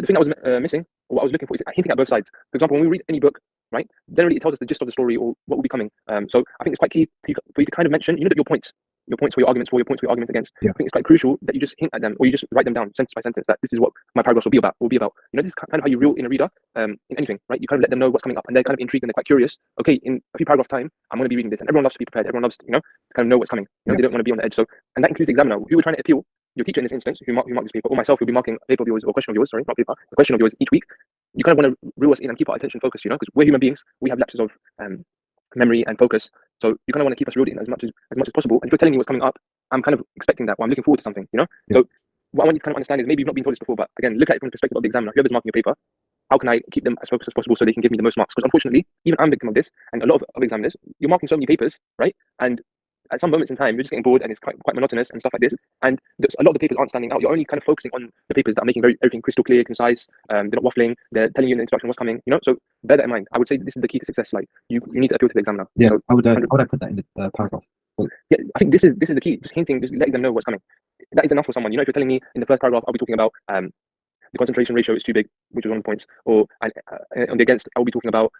But the thing that was missing, or what I was looking for, is hinting at both sides. For example, when we read any book, right, generally it tells us the gist of the story or what will be coming. So I think it's quite key for you to kind of mention, your points. Your points for your arguments for, your points for your arguments against. Yeah. I think it's quite crucial that you just hint at them, or you just write them down sentence by sentence, that this is what my paragraphs will be about. This is kind of how you reel in a reader in anything, right? You kind of let them know what's coming up, and they're kind of intrigued and they're quite curious. Okay, in a few paragraphs time, I'm going to be reading this, and everyone loves to be prepared. Everyone loves to, to kind of know what's coming. They don't want to be on the edge. So, and that includes the examiner. Who we're trying to appeal, your teacher in this instance, who marked this paper, or myself, who'll be marking a paper of yours or question of yours. Sorry, not paper, a question of yours each week. You kind of want to reel us in and keep our attention focused, because we're human beings. We have lapses of memory and focus. So you kind of want to keep us reeled in as much as possible. And if you're telling me what's coming up, I'm kind of expecting that, or I'm looking forward to something, So what I want you to kind of understand is, maybe you've not been told this before, but again, look at it from the perspective of the examiner, whoever's marking your paper. How can I keep them as focused as possible so they can give me the most marks? Because unfortunately, even I'm a victim of this, and a lot of examiners, you're marking so many papers, right? And at some moments in time, you're just getting bored and it's quite monotonous and stuff like this. And a lot of the papers aren't standing out. You're only kind of focusing on the papers that are making everything crystal clear, concise. They're not waffling. They're telling you in the introduction what's coming. So bear that in mind. I would say this is the key to success. Like you need to appeal to the examiner. Yeah, so, how would I put that in the paragraph? Yeah, I think this is the key. Just hinting, just letting them know what's coming. That is enough for someone. If you're telling me in the first paragraph, I'll be talking about the concentration ratio is too big, which is one of the points, or on the against, I'll be talking about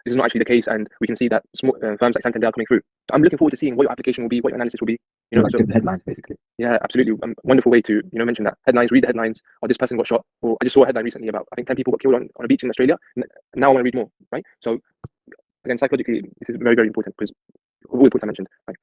this is not actually the case, and we can see that small firms like Santander are coming through. So I'm looking forward to seeing what your application will be, what your analysis will be. Give the headlines basically. Yeah, absolutely. Wonderful way to mention that headlines. Read the headlines. Or this person got shot. Or I just saw a headline recently about, I think, 10 people got killed on a beach in Australia. Now I want to read more, right? So again, psychologically, this is very, very important, because all the points I mentioned. Right?